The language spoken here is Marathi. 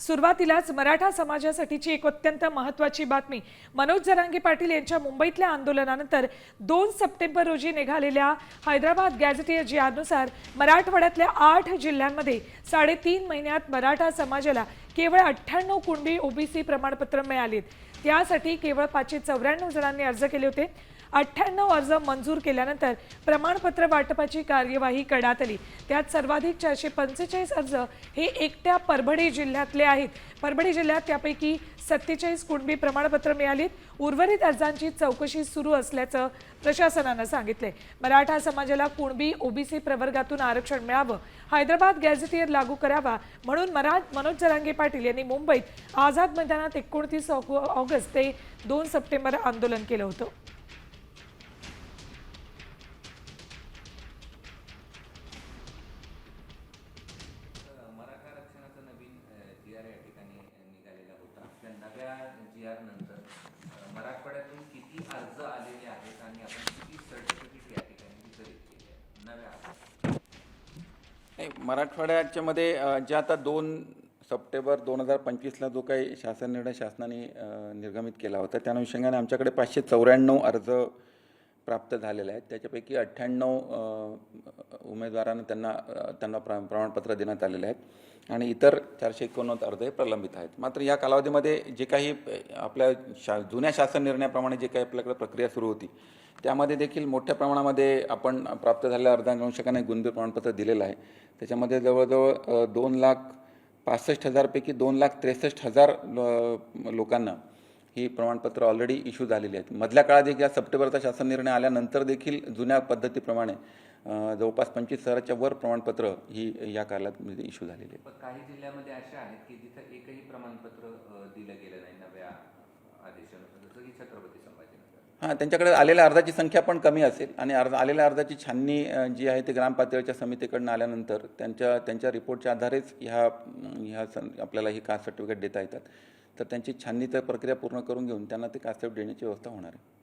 सुरुवातीलाच मराठा समाजासाठीची एक अत्यंत महत्त्वाची बातमी। मनोज जरांगे पाटील यांच्या मुंबईतल्या आंदोलनानंतर 2 सप्टेंबर रोजी निघालेल्या हैदराबाद गॅझेटियर जिहादनुसार मराठवाड्यातल्या 8 जिल्ह्यांमध्ये 3.5 महिन्यात मराठा समाजाला केवळ 98 कुणबी ओबीसी प्रमाणपत्र मिळालीत। त्यासाठी केवळ 594 जणांनी अर्ज केले होते। 98 अर्ज मंजूर केल्यानंतर प्रमाणपत्र वाटपाची कार्यवाही करण्यात आली। त्यात सर्वाधिक 445 अर्ज हे एकट्या परभणी जिल्ह्यातले आहेत। परभणी जिल्ह्यात त्यापैकी 47 कुणबी प्रमाणपत्र मिळालीत। उर्वरित अर्जांची चौकशी सुरू असल्याचं प्रशासनानं सांगितले। मराठा समाजाला कुणबी ओबीसी प्रवर्गातून आरक्षण मिळावं, हैदराबाद गॅझेटियर लागू करावा म्हणून मनोज जरांगे पाटील यांनी मुंबईत आझाद मैदानात 29 ऑगस्ट ते 2 सप्टेंबर आंदोलन केलं होतं। मराठा आरक्षणाचा नवीन जीआर या ठिकाणी निघालेला होता। त्या नव्या जीआर नंतर मराठवाड्यातून किती अर्ज आलेले आहेत आणि आपण किती सर्टिफिकेट या ठिकाणी वितरित केले आहेत नव्या नाही, मराठवाड्याच्या मध्ये जे आता 2 सप्टेंबर 2025ला जो काही शासन निर्णय शासनाने निर्गमित केला होता त्या अनुषंगाने आमच्याकडे 594 अर्ज प्राप्त झालेले आहेत। त्याच्यापैकी 98 उमेदवारांना त्यांना प्रमाणपत्र देण्यात आलेले आहेत आणि इतर 489 अर्ज हे प्रलंबित आहेत। मात्र या कालावधीमध्ये जे काही आपल्या जुन्या शासन निर्णयाप्रमाणे जे काही आपल्याकडे प्रक्रिया सुरू होती त्यामध्ये देखील मोठ्या प्रमाणामध्ये आपण प्राप्त झालेल्या अर्जांच्या अनुषंगाने गुणबी प्रमाणपत्र दिलेलं आहे। त्याच्यामध्ये जवळजवळ 2,65,000 पैकी 2,63,000 लोकांना ही प्रमाणपत्र ऑलरेडी इश्यू झालेली आहेत। मधल्या काळात या सप्टेंबरचा शासन निर्णय आल्यानंतर देखील जुन्या पद्धतीप्रमाणे जवळपास 25,000च्या वर प्रमाणपत्र ही या कालावधीमध्ये इश्यू झालेली आहेत। काही जिल्ह्यामध्ये अशा आहेत की जिथे एकही प्रमाणपत्र दिलं गेलं नाही नव्या आदेशानुसार, जसं की छत्रपती संभाजीनगर। हां, त्यांच्याकडे आलेल्या अर्जाची संख्या पण कमी असेल आणि आलेल्या अर्जाची छाननी जी आहे ते ग्राम पातळीच्या समितीकडून आल्यानंतर त्यांच्या रिपोर्टच्या आधारेच आपल्याला ही कास्ट सर्टिफिकेट देता येतात। तर त्यांची छाननीची प्रक्रिया पूर्ण करून घेऊन त्यांना ते कास्ट सर्टिफिकेट देण्याची व्यवस्था होणार आहे।